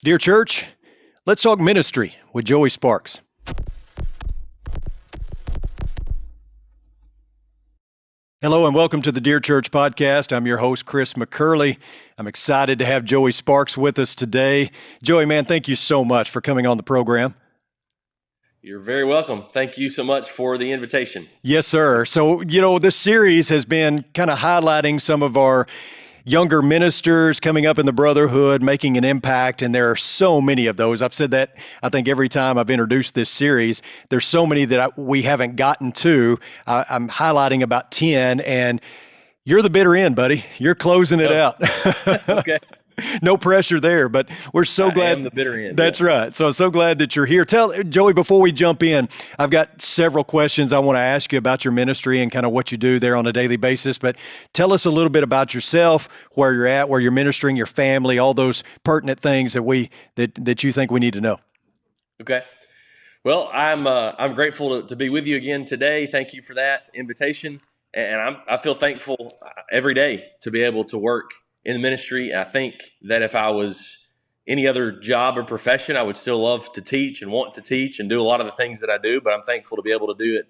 Dear church, let's talk ministry with Joey Sparks. Hello and welcome to the Dear Church podcast. I'm your host, Chris McCurley. I'm excited to have Joey Sparks with us today. Joey, man, thank you so much for coming on the program. You're very welcome. Thank you so much for the invitation. Yes, sir. So, this series has been kind of highlighting some of our younger ministers coming up in the brotherhood, making an impact, and there are so many of those. I've said that, I think, every time I've introduced this series. There's so many that we haven't gotten to. I'm highlighting about 10, and you're the bitter end, buddy. You're closing it out. Okay. No pressure there, but we're so glad. I am the bitter end. That's right. So I'm so glad that you're here. Tell Joey, before we jump in, I've got several questions I want to ask you about your ministry and kind of what you do there on a daily basis. But tell us a little bit about yourself, where you're at, where you're ministering, your family, all those pertinent things that you think we need to know. Okay. Well, I'm grateful to be with you again today. Thank you for that invitation, and I feel thankful every day to be able to work in the ministry. I think that if I was any other job or profession, I would still love to teach and want to teach and do a lot of the things that I do, but I'm thankful to be able to do it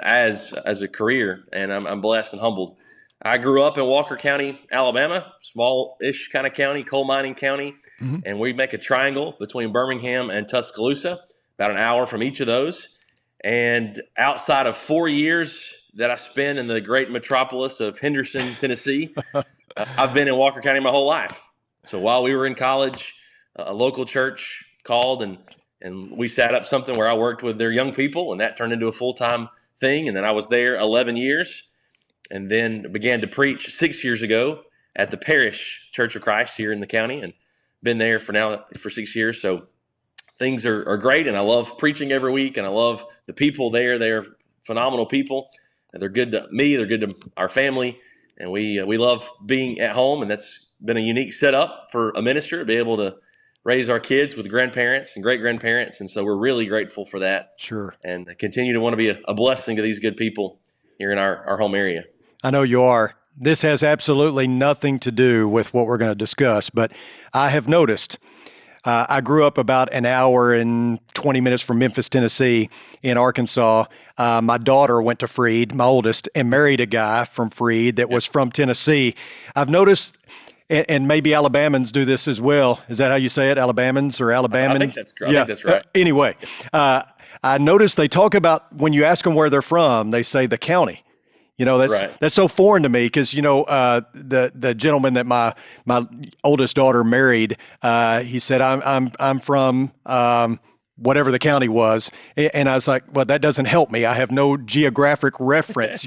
as a career, and I'm blessed and humbled. I grew up in Walker County, Alabama, small-ish kind of county, coal mining county, and we make a triangle between Birmingham and Tuscaloosa, about an hour from each of those. And outside of 4 years that I spent in the great metropolis of Henderson, Tennessee, I've been in Walker County my whole life. So while we were in college, a local church called and we set up something where I worked with their young people, and that turned into a full-time thing. And then I was there 11 years and then began to preach 6 years ago at the Parish Church of Christ here in the county, and been there for 6 years. So things are great, and I love preaching every week, and I love the people there. They're phenomenal people. And they're good to me. They're good to our family. And we love being at home, and that's been a unique setup for a minister to be able to raise our kids with grandparents and great-grandparents. And so we're really grateful for that. Sure. And continue to want to be a blessing to these good people here in our home area. I know you are. This has absolutely nothing to do with what we're going to discuss, but I have noticed I grew up about an hour and 20 minutes from Memphis, Tennessee, in Arkansas. My daughter went to Freed, my oldest, and married a guy from Freed that was from Tennessee. I've noticed, and maybe Alabamans do this as well. Is that how you say it? Alabamans or Alabamans? I think that's correct. Yeah. I think that's right. Anyway, I noticed they talk about, when you ask them where they're from, they say the county. That's so foreign to me because, the gentleman that my oldest daughter married, he said, I'm from whatever the county was. And I was like, well, that doesn't help me. I have no geographic reference,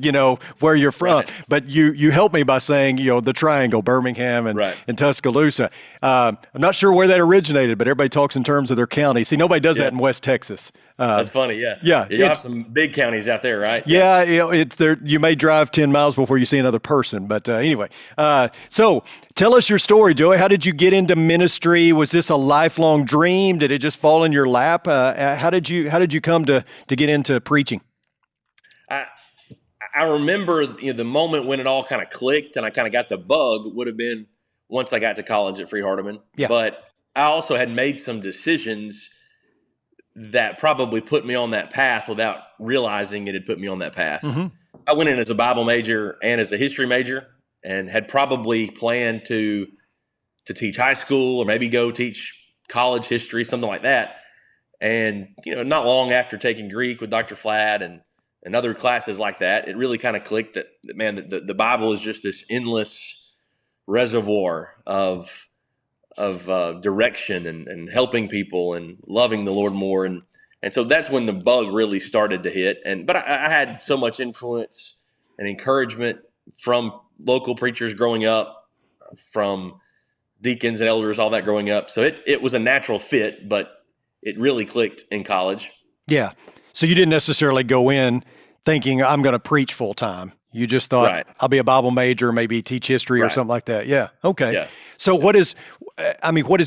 where you're from. Right. But you help me by saying, the triangle, Birmingham and Tuscaloosa. I'm not sure where that originated, but everybody talks in terms of their county. See, nobody does that in West Texas. That's funny, yeah. Yeah. You have some big counties out there, right? Yeah, it's there. You may drive 10 miles before you see another person. But anyway, so tell us your story, Joey. How did you get into ministry? Was this a lifelong dream? Did it just fall in your lap? How did you come to get into preaching? I remember the moment when it all kind of clicked and I kind of got the bug would have been once I got to college at Freed-Hardeman. Yeah. But I also had made some decisions that probably put me on that path without realizing it had put me on that path. Mm-hmm. I went in as a Bible major and as a history major and had probably planned to teach high school or maybe go teach college history, something like that. And, not long after taking Greek with Dr. Fladd and other classes like that, it really kind of clicked that man, the Bible is just this endless reservoir of direction and helping people and loving the Lord more. And so that's when the bug really started to hit. But I had so much influence and encouragement from local preachers growing up, from deacons and elders, all that growing up. So it was a natural fit, but it really clicked in college. Yeah. So you didn't necessarily go in thinking I'm going to preach full time. You just thought I'll be a Bible major, maybe teach history or something like that. Yeah. Okay. Yeah. So what has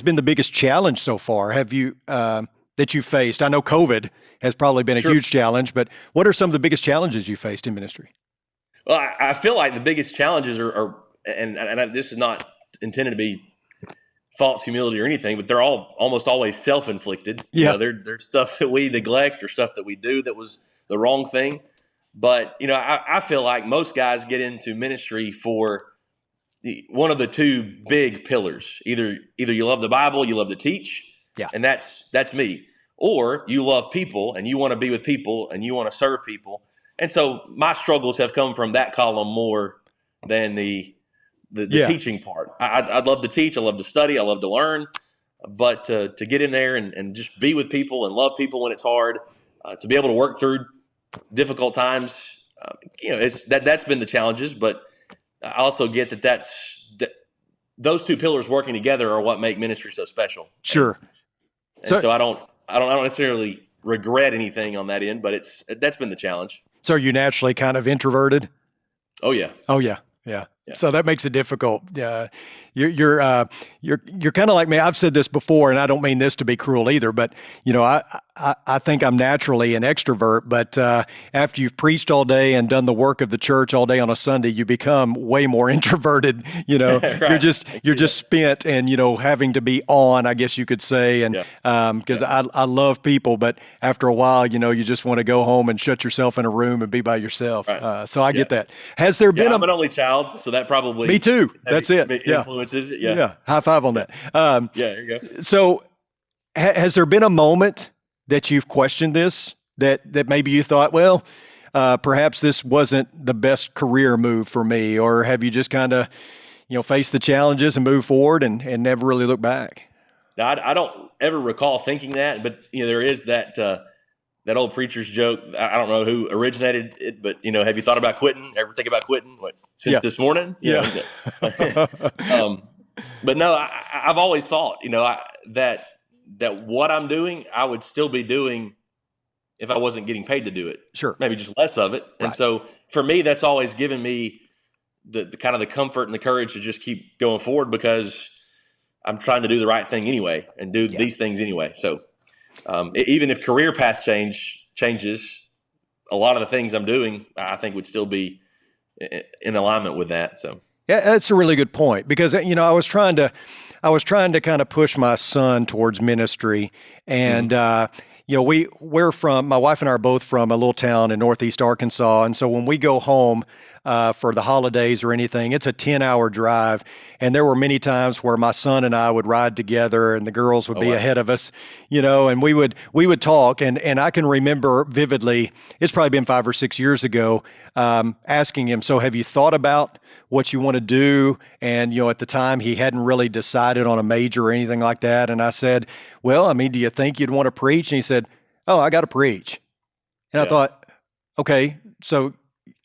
been the biggest challenge so far? Have you, that you faced? I know COVID has probably been a huge challenge, but what are some of the biggest challenges you faced in ministry? Well, I feel like the biggest challenges are and this is not intended to be false humility or anything, but they're all almost always self-inflicted. Yeah. They're stuff that we neglect or stuff that we do that was the wrong thing. But, I feel like most guys get into ministry for one of the two big pillars. Either you love the Bible, you love to teach, Yeah. and that's me. Or you love people and you want to be with people and you want to serve people. And so my struggles have come from that column more than the teaching part. I'd love to teach, I love to study, I love to learn, but to get in there and just be with people and love people when it's hard, to be able to work through difficult times, that's been the challenges. But I also get that those two pillars working together are what make ministry so special. Sure. And so I don't necessarily regret anything on that end, but that's been the challenge. So are you naturally kind of introverted? Oh yeah. Yeah. So that makes it difficult. You're kind of like me. I've said this before, and I don't mean this to be cruel either, but I think I'm naturally an extrovert, but after you've preached all day and done the work of the church all day on a Sunday, you become way more introverted. Right. You're just spent and having to be on, I guess you could say, and because I love people, but after a while, you just want to go home and shut yourself in a room and be by yourself. Right. So I get that. Has there been I'm an only child, so that probably me too. That's it. Influences it. Yeah. High five on that. There you go. So has there been a moment that you've questioned this, that maybe you thought, well, perhaps this wasn't the best career move for me, or have you just kind of, faced the challenges and moved forward and never really looked back? Now, I don't ever recall thinking that, but there is that old preacher's joke. I don't know who originated it, but have you thought about quitting? Ever think about quitting? Since this morning? But no, I've always thought, that what I'm doing, I would still be doing if I wasn't getting paid to do it. Sure. Maybe just less of it. Right. And so for me, that's always given me the kind of the comfort and the courage to just keep going forward, because I'm trying to do the right thing anyway and do these things anyway. So even if career path changes, a lot of the things I'm doing, I think would still be in alignment with that. So yeah, that's a really good point, because I was trying to kind of push my son towards ministry, and we're from, my wife and I are both from a little town in Northeast Arkansas, and so when we go home for the holidays or anything, it's a 10-hour drive. And there were many times where my son and I would ride together and the girls would be ahead of us, and we would talk. And I can remember vividly, it's probably been 5 or 6 years ago, asking him, so have you thought about what you want to do? And, at the time he hadn't really decided on a major or anything like that. And I said, well, do you think you'd want to preach? And he said, oh, I got to preach. And I thought, okay, so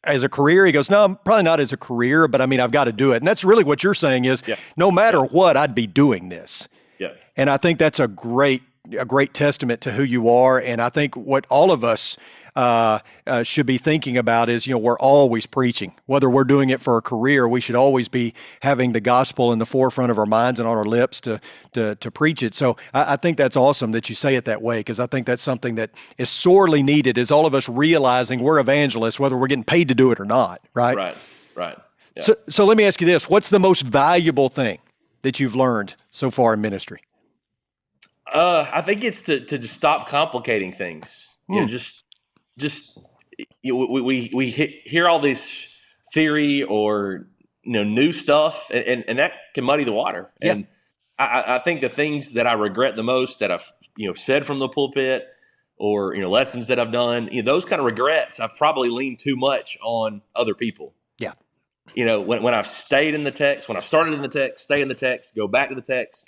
as a career? He goes, no, probably not as a career, but I've got to do it. And that's really what you're saying is no matter what, I'd be doing this. Yeah. And I think that's a great testament to who you are. And I think what all of us should be thinking about is, we're always preaching. Whether we're doing it for a career, we should always be having the gospel in the forefront of our minds and on our lips to preach it. So I think that's awesome that you say it that way, because I think that's something that is sorely needed, is all of us realizing we're evangelists, whether we're getting paid to do it or not, right? Right. Yeah. So let me ask you this. What's the most valuable thing that you've learned so far in ministry? I think it's to stop complicating things. Just we hear all this theory or new stuff, and that can muddy the water. Yeah. And I think the things that I regret the most that I've said from the pulpit, or lessons that I've done, those kind of regrets, I've probably leaned too much on other people. Yeah. When I've stayed in the text, when I started in the text, stay in the text, go back to the text,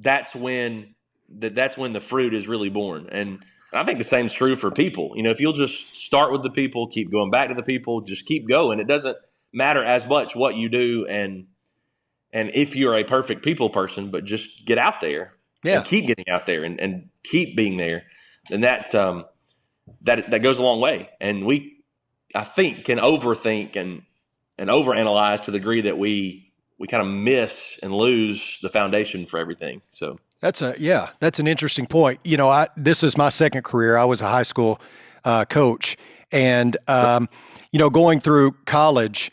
that's when the fruit is really born. And I think the same is true for people. If you'll just start with the people, keep going back to the people, just keep going. It doesn't matter as much what you do and if you're a perfect people person, but just get out there and keep getting out there and keep being there. And that goes a long way. And I think, can overthink and overanalyze to the degree that we kind of miss and lose the foundation for everything. So that's an interesting point. This is my second career. I was a high school coach, and going through college,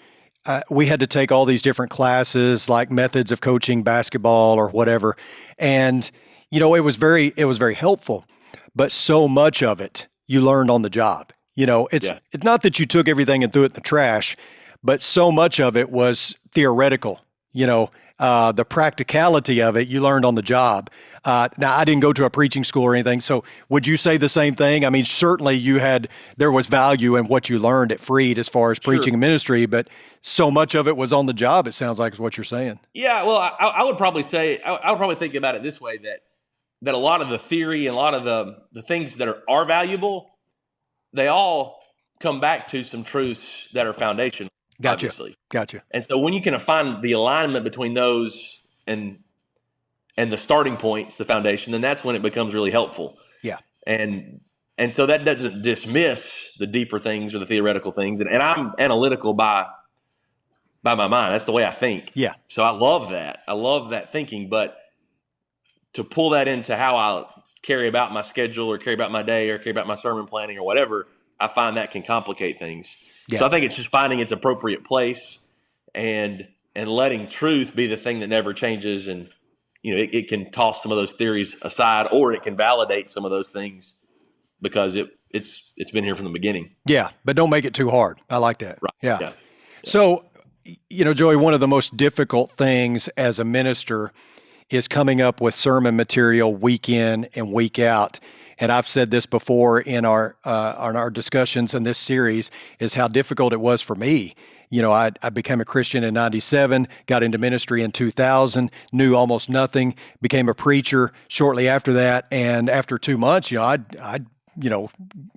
we had to take all these different classes, like methods of coaching basketball or whatever, and it was very helpful. But so much of it you learned on the job. It's not that you took everything and threw it in the trash, but so much of it was theoretical. The practicality of it you learned on the job. Now, I didn't go to a preaching school or anything, so would you say the same thing? I mean, certainly there was value in what you learned at Freed as far as preaching and ministry, but so much of it was on the job, it sounds like is what you're saying. Yeah, well, I would probably say, I would probably think about it this way, that a lot of the theory and a lot of the things that are valuable, they all come back to some truths that are foundational, obviously. Gotcha. And so when you can find the alignment between those and the starting points, the foundation, then that's when it becomes really helpful. Yeah. And so that doesn't dismiss the deeper things or the theoretical things. And I'm analytical by my mind. That's the way I think. Yeah. So I love that. I love that thinking. But to pull that into how I carry about my schedule or carry about my day or carry about my sermon planning or whatever, I find that can complicate things. Yeah. So I think it's just finding its appropriate place and letting truth be the thing that never changes. And it can toss some of those theories aside, or it can validate some of those things because it's been here from the beginning. Yeah, but don't make it too hard. I like that. Right. Yeah. So, Joey, one of the most difficult things as a minister is coming up with sermon material week in and week out. And I've said this before in our discussions in this series, is how difficult it was for me. I became a Christian in 97, got into ministry in 2000, knew almost nothing, became a preacher shortly after that. And after 2 months, I'd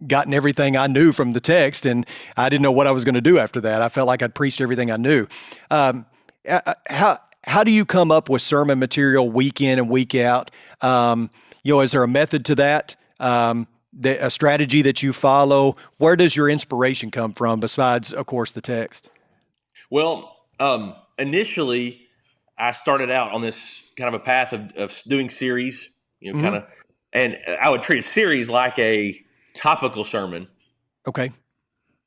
gotten everything I knew from the text, and I didn't know what I was going to do after that. I felt like I'd preached everything I knew. How do you come up with sermon material week in and week out? Is there a method to that? A strategy that you follow? Where does your inspiration come from besides, of course, the text? Well, initially I started out on this kind of a path of doing series, kind of, and I would treat a series like a topical sermon. Okay.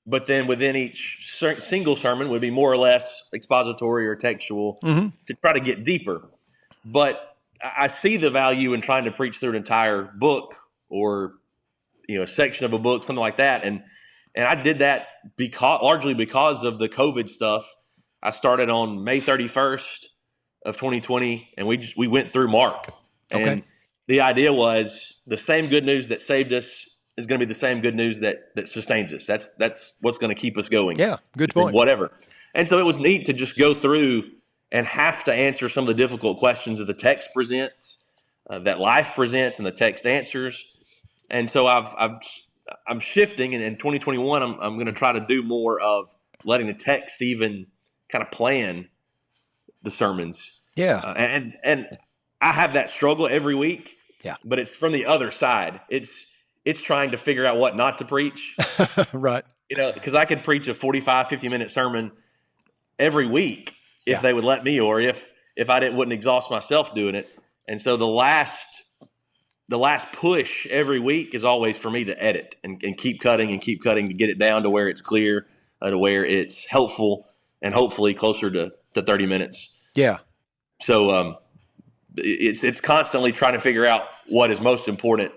But then within each single sermon would be more or less expository or textual to try to get deeper. But I see the value in trying to preach through an entire book or a section of a book, something like that. And I did that largely because of the COVID stuff. I started on May 31st of 2020, and we went through Mark. Okay. And the idea was the same good news that saved us is going to be the same good news that sustains us. That's what's going to keep us going. Yeah, good point. Whatever. And so it was neat to just go through and have to answer some of the difficult questions that the text presents, that life presents, and the text answers. And so I'm shifting, and in 2021, I'm going to try to do more of letting the text even kind of plan the sermons. Yeah. And I have that struggle every week. Yeah. But it's from the other side. It's trying to figure out what not to preach. Right. Because I could preach a 45, 50-minute sermon every week if they would let me, or if I wouldn't exhaust myself doing it. And so the last push every week is always for me to edit and keep cutting to get it down to where it's clear, to where it's helpful, and hopefully closer to 30 minutes. Yeah. So it's constantly trying to figure out what is most important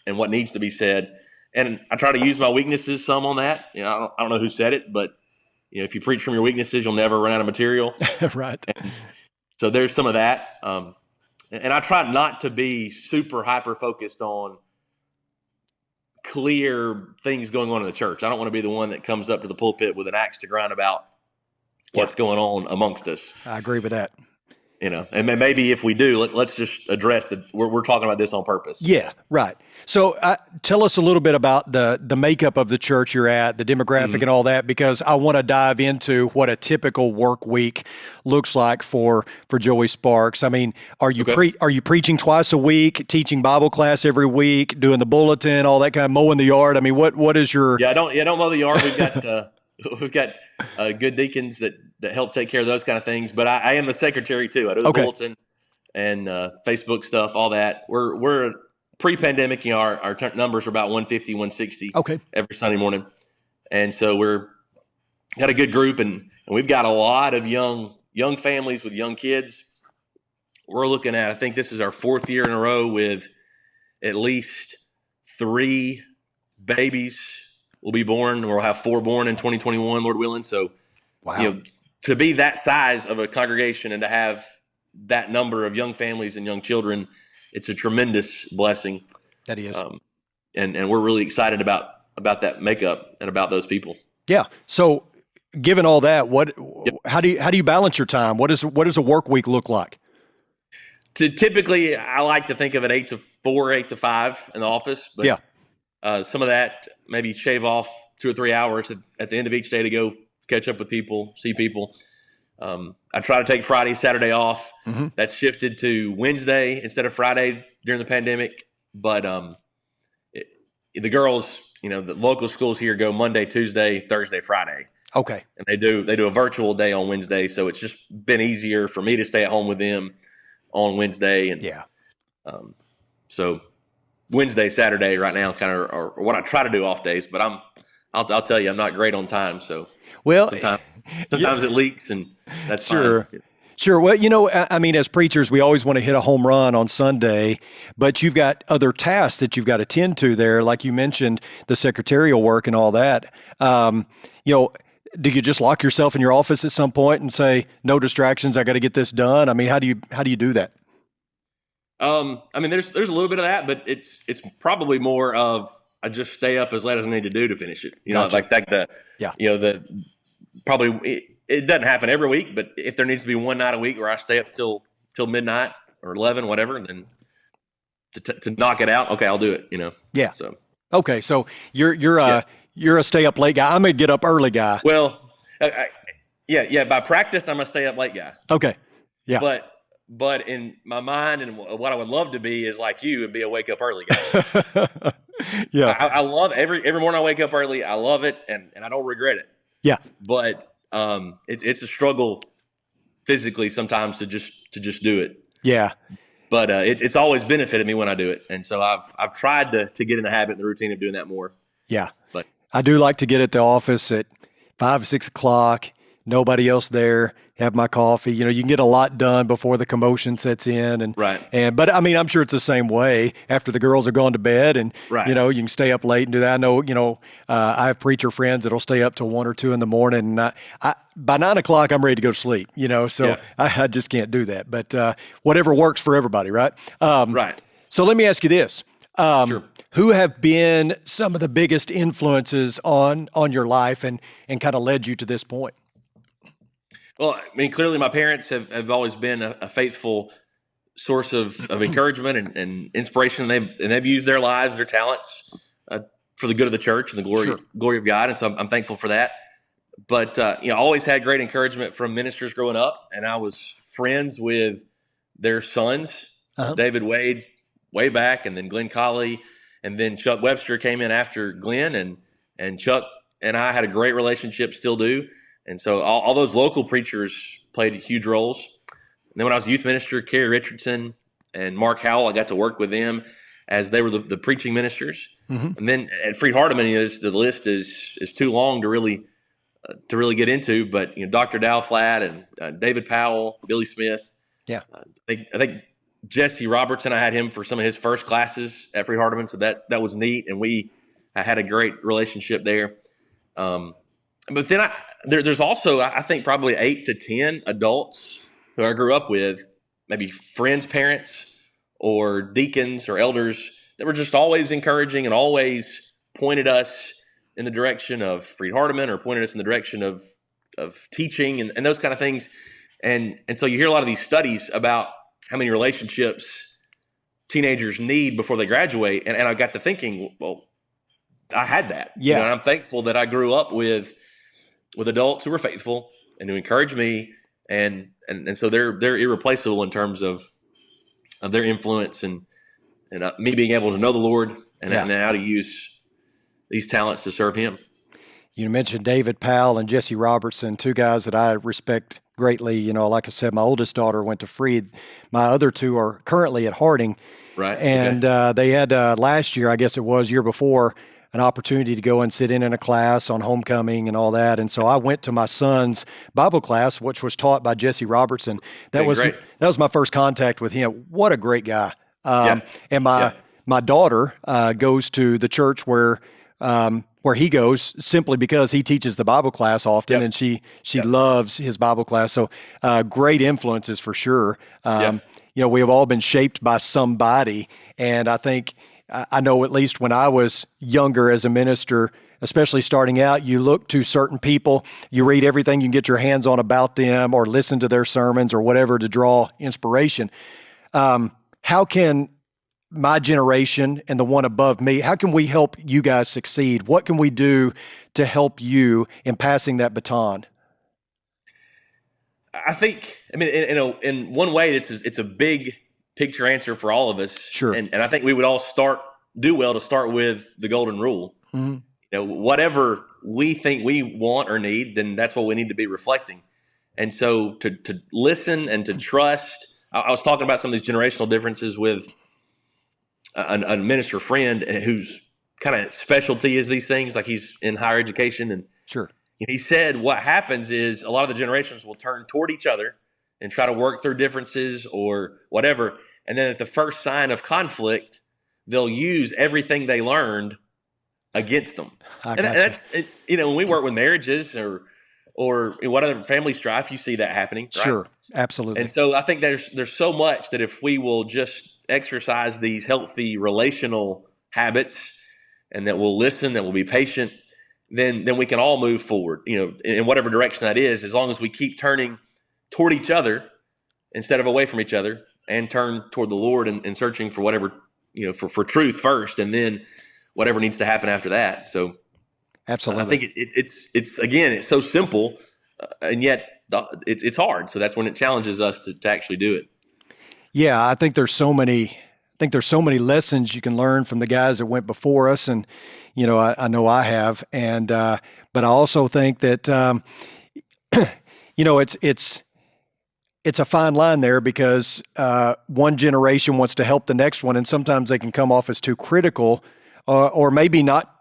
and what needs to be said. And I try to use my weaknesses some on that. I don't know who said it, but if you preach from your weaknesses, you'll never run out of material. Right. And so there's some of that. And I try not to be super hyper focused on clear things going on in the church. I don't want to be the one that comes up to the pulpit with an axe to grind about what's going on amongst us. I agree with that. And maybe if we do, let's just address that we're talking about this on purpose. Yeah, right. So tell us a little bit about the makeup of the church you're at, the demographic and all that, because I want to dive into what a typical work week looks like for Joey Sparks. I mean, are you preaching twice a week, teaching Bible class every week, doing the bulletin, all that kind of mowing the yard? I mean, what is your? Yeah, I don't mow the yard. We've got good deacons that help take care of those kind of things. But I am the secretary too. I do the bulletin and Facebook stuff, all that. We're pre-pandemic. Our numbers are about 150, 160 every Sunday morning. And so got a good group. And And we've got a lot of young families with young kids. We're looking at, I think this is our 4th year in a row with at least 3 babies will be born. We'll have 4 born in 2021, Lord willing. So, wow, to be that size of a congregation and to have that number of young families and young children, it's a tremendous blessing. That is. And we're really excited about that makeup and about those people. Yeah. So given all that, Yep. how do you balance your time? What does a work week look like? Typically, I like to think of it 8 to 4, 8 to 5 in the office. But yeah. Some of that, maybe shave off 2 or 3 hours at the end of each day to go catch up with people, see people. I try to take Friday, Saturday off. Mm-hmm. That's shifted to Wednesday instead of Friday during the pandemic. But the girls, the local schools here go Monday, Tuesday, Thursday, Friday. Okay. And they do a virtual day on Wednesday. So it's just been easier for me to stay at home with them on Wednesday. And yeah. So Wednesday, Saturday right now kind of are what I try to do off days. But I'll tell you, I'm not great on time. So sometimes it leaks, and that's sure. fine. Sure. Well, I mean, as preachers, we always want to hit a home run on Sunday, but you've got other tasks that you've got to tend to there. Like you mentioned, the secretarial work and all that. Do you just lock yourself in your office at some point and say, no distractions, I got to get this done? I mean, how do you do that? I mean, there's a little bit of that, but it's probably more of I just stay up as late as I need to do to finish it. Gotcha. Like that. Probably it doesn't happen every week, but if there needs to be one night a week where I stay up till midnight or 11, whatever, then to knock it out, okay, I'll do it. Yeah. So okay, so you're a stay up late guy. I'm a get up early guy. Well, yeah. By practice, I'm a stay up late guy. Okay. Yeah. But in my mind and what I would love to be is like you would be a wake up early guy. Yeah. I love every morning I wake up early. I love it and I don't regret it. Yeah. But it's a struggle physically sometimes to just do it. Yeah. But it's always benefited me when I do it. And so I've tried to get in the habit and the routine of doing that more. Yeah. But I do like to get at the office at 5, 6 o'clock, nobody else there, have my coffee. You can get a lot done before the commotion sets in. But I mean, I'm sure it's the same way after the girls are gone to bed and, right. You can stay up late and do that. I know, I have preacher friends that'll stay up till 1 or 2 in the morning. And by 9 o'clock, I'm ready to go to sleep, so yeah. I just can't do that. But whatever works for everybody, right? Right. So let me ask you this. Sure. Who have been some of the biggest influences on your life and kind of led you to this point? Well, I mean, clearly my parents have always been a faithful source of encouragement and inspiration. They've used their lives, their talents for the good of the church and the glory of God. And so I'm thankful for that. But, I always had great encouragement from ministers growing up. And I was friends with their sons, David Wade, way back, and then Glenn Colley, and then Chuck Webster came in after Glenn, and Chuck and I had a great relationship, still do. And so all those local preachers played huge roles. And then when I was a youth minister, Kerry Richardson and Mark Howell, I got to work with them as they were the preaching ministers. Mm-hmm. And then at Freed-Hardeman, the list is too long to really get into. But Dr. Dow Flatt and David Powell, Billy Smith. Yeah, I think Jesse Robertson, I had him for some of his first classes at Freed-Hardeman, so that was neat, and I had a great relationship there. But then there's also, I think, probably 8 to 10 adults who I grew up with, maybe friends' parents or deacons or elders that were just always encouraging and always pointed us in the direction of Freed-Hardeman or pointed us in the direction of teaching and those kind of things. And so you hear a lot of these studies about how many relationships teenagers need before they graduate. And I got to thinking, well, I had that. Yeah. And I'm thankful that I grew up with adults who were faithful and who encouraged me. And so they're irreplaceable in terms of their influence and me being able to know the Lord and how to use these talents to serve Him. You mentioned David Powell and Jesse Robertson, 2 guys that I respect greatly. Like I said, my oldest daughter went to Freed. My other 2 are currently at Harding. Right. And they had last year, I guess it was year before, an opportunity to go and sit in a class on homecoming and all that. And so I went to my son's Bible class, which was taught by Jesse Robertson. That was Great. that was my first contact with him. What a great guy! Yeah. And Yeah. my daughter goes to the church where he goes simply because he teaches the Bible class often, Yep. and she Yep. loves his Bible class. So great influences for sure. Yep. We have all been shaped by somebody, and I think I know at least when I was younger as a minister, especially starting out, you look to certain people, you read everything you can get your hands on about them, or listen to their sermons or whatever to draw inspiration. How can my generation and the one above me, how can we help you guys succeed? What can we do to help you in passing that baton? I think, I mean, in one way, it's a big picture answer for all of us. Sure. And I think we would all do well to start with the golden rule. Mm-hmm. Whatever we think we want or need, then that's what we need to be reflecting. And so to listen and to trust. I was talking about some of these generational differences with a minister friend whose kind of specialty is these things, like he's in higher education. And Sure. he said what happens is a lot of the generations will turn toward each other and try to work through differences or whatever. And then at the first sign of conflict, they'll use everything they learned against them. And that's, when we work with marriages or what other family strife, you see that happening. Right? Sure. Absolutely. And so I think there's so much that if we will just exercise these healthy relational habits and that we'll listen, that we'll be patient, then we can all move forward, in whatever direction that is, as long as we keep turning toward each other instead of away from each other, and turn toward the Lord and searching for whatever, for truth first, and then whatever needs to happen after that. So absolutely. I think it's again, it's so simple, and yet it's hard. So that's when it challenges us to actually do it. Yeah, I think there's so many lessons you can learn from the guys that went before us, and I know I have, and but I also think that it's a fine line there, because one generation wants to help the next one, and sometimes they can come off as too critical, or maybe not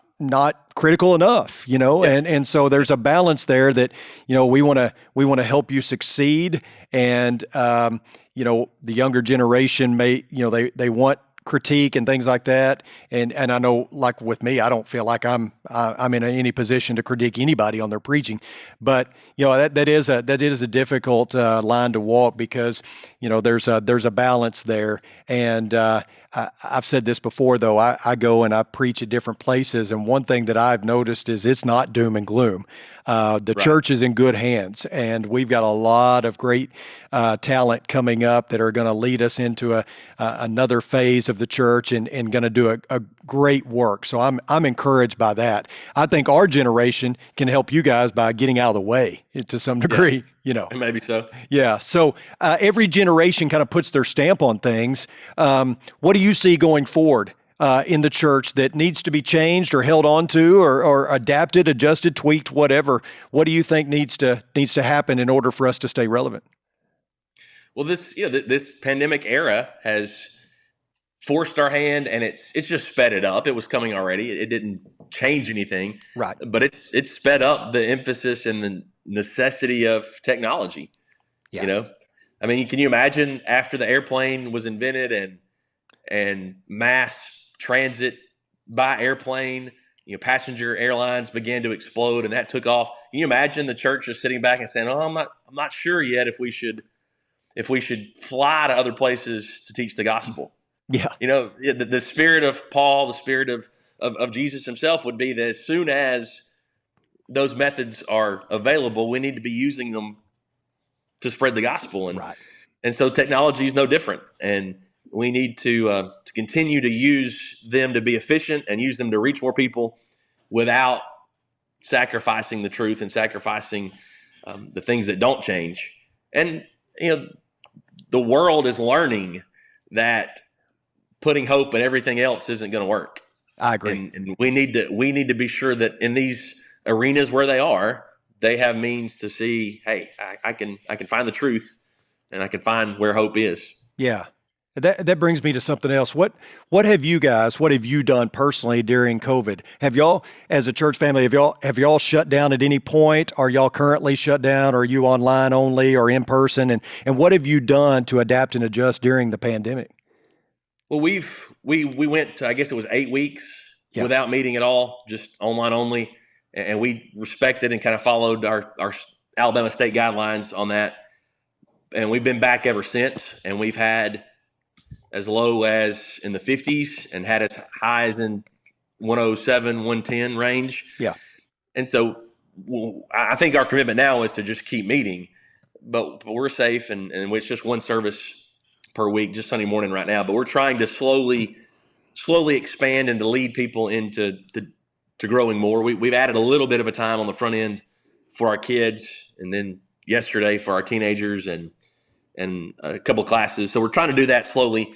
critical enough, Yeah. and so there's a balance there that, we want to help you succeed. And, the younger generation may, they want critique and things like that. And I know, like with me, I don't feel like I'm in any position to critique anybody on their preaching, but that is a difficult line to walk, because there's a balance there. And I've said this before, though. I go and I preach at different places, and one thing that I've noticed is it's not doom and gloom. The church is in good hands, and we've got a lot of great talent coming up that are going to lead us into another phase of the church, and going to do a great work. So I'm encouraged by that. I think our generation can help you guys by getting out of the way to some degree. Maybe so. Yeah. So every generation kind of puts their stamp on things. What do you see going forward in the church that needs to be changed or held on to, or adapted, adjusted, tweaked, whatever? What do you think needs to happen in order for us to stay relevant? Well, this pandemic era has forced our hand, and it's just sped it up. It was coming already. It didn't change anything. Right. But it's sped up the emphasis and the necessity of technology. Yeah. I mean, can you imagine after the airplane was invented and mass transit by airplane, passenger airlines began to explode, and that took off. Can you imagine the church just sitting back and saying, "Oh, I'm not sure yet if we should fly to other places to teach the gospel." Yeah. The spirit of Paul, the spirit of Jesus himself would be that as soon as those methods are available, we need to be using them to spread the gospel. And so technology is no different. And we need to continue to use them to be efficient and use them to reach more people without sacrificing the truth and sacrificing the things that don't change. And, the world is learning that putting hope in everything else isn't going to work. I agree. And we need to be sure that in these arenas where they have means to see, hey, I can find the truth, and I can find where hope is. Yeah. That brings me to something else. What have you done personally during COVID? Have y'all, as a church family, have y'all shut down at any point? Are y'all currently shut down? Are you online only or in person? And what have you done to adapt and adjust during the pandemic? Well, we went to, I guess it was 8 weeks Yeah. without meeting at all, just online only, and we respected and kind of followed our Alabama state guidelines on that. And we've been back ever since, and we've had as low as in the 50s and had as high as in 107, 110 range. Yeah. And so I think our commitment now is to just keep meeting, but we're safe, and it's just one service per week, just Sunday morning right now. But we're trying to slowly expand and to lead people into to growing more. We've added a little bit of a time on the front end for our kids, and then yesterday for our teenagers, and a couple of classes. So we're trying to do that slowly,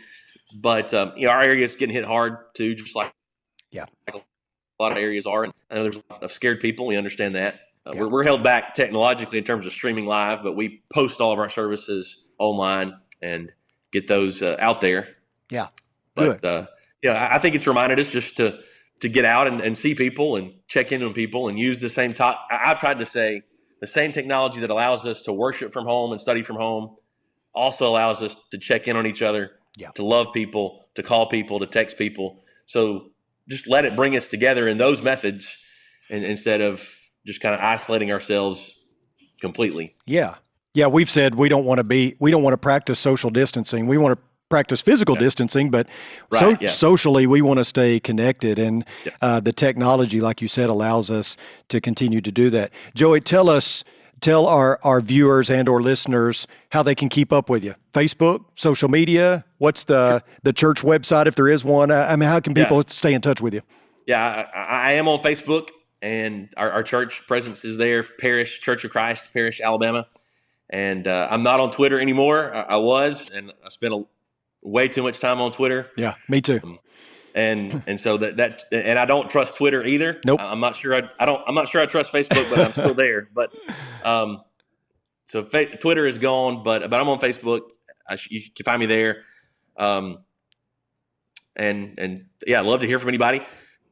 but our area is getting hit hard too, just like Yeah. a lot of areas are. And I know there's a lot of scared people. We understand that. Yeah. We're held back technologically in terms of streaming live, but we post all of our services online and get those out there. Yeah. But Good. I think it's reminded us just to get out and see people and check in on people and use the same I've tried to say the same technology that allows us to worship from home and study from home also allows us to check in on each other, Yeah. to love people, to call people, to text people. So just let it bring us together in those methods, and instead of just kind of isolating ourselves completely. Yeah. Yeah. We've said we don't want to practice social distancing. We want to practice physical distancing, but socially we want to stay connected. And the technology, like you said, allows us to continue to do that. Joey, tell our viewers and or listeners how they can keep up with you. Facebook, social media, what's the church website if there is one? I mean, how can people stay in touch with you? Yeah, I am on Facebook, and our church presence is there, Parish Church of Christ, Parish, Alabama. And I'm not on Twitter anymore. I was, and I spent way too much time on Twitter. Yeah, me too. And so that and I don't trust Twitter either. Nope. I'm not sure I trust Facebook, but I'm still there. But so Twitter is gone, but I'm on Facebook. You can find me there. And yeah, I'd love to hear from anybody.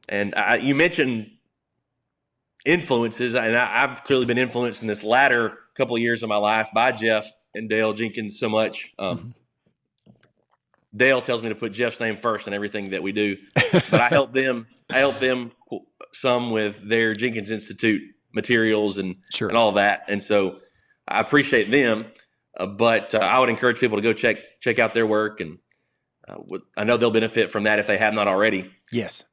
And you mentioned influences, and I've clearly been influenced in this latter couple of years of my life by Jeff and Dale Jenkins so much. Dale tells me to put Jeff's name first in everything that we do, but I help them some with their Jenkins Institute materials and all of that. And so I appreciate them, but I would encourage people to go check out their work, and I know they'll benefit from that if they have not already. Yes.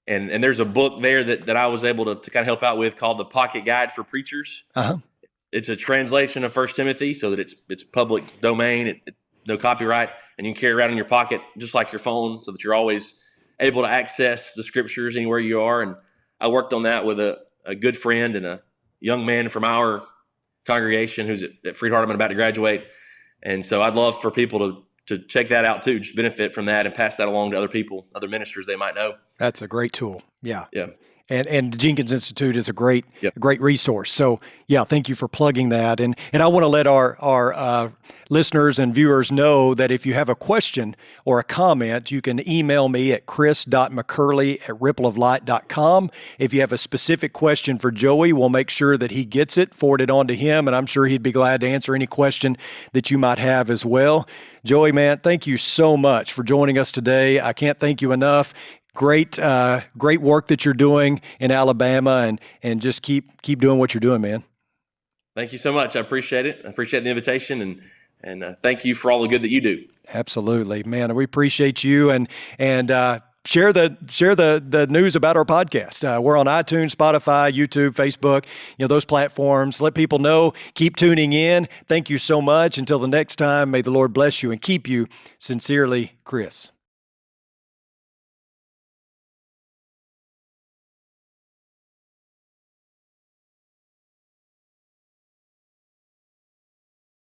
And there's a book there that I was able to kind of help out with called The Pocket Guide for Preachers. Uh-huh. It's a translation of 1 Timothy so that it's public domain, no copyright, and you can carry it around in your pocket just like your phone so that you're always able to access the scriptures anywhere you are. And I worked on that with a good friend and a young man from our congregation who's at Freed Hardeman about to graduate. And so I'd love for people to check that out too, just benefit from that and pass that along to other people, other ministers they might know. That's a great tool. Yeah. Yeah. And the Jenkins Institute is a great resource. So yeah, thank you for plugging that. And I want to let our listeners and viewers know that if you have a question or a comment, you can email me at chris.mccurley@rippleoflight.com. If you have a specific question for Joey, we'll make sure that he gets it, forward it on to him, and I'm sure he'd be glad to answer any question that you might have as well. Joey, man, thank you so much for joining us today. I can't thank you enough. Great work that you're doing in Alabama, and just keep doing what you're doing, man. Thank you so much. I appreciate it. I appreciate the invitation, and thank you for all the good that you do. Absolutely, man. We appreciate you, and share the news about our podcast. We're on iTunes, Spotify, YouTube, Facebook, those platforms. Let people know. Keep tuning in. Thank you so much. Until the next time, may the Lord bless you and keep you. Sincerely, Chris.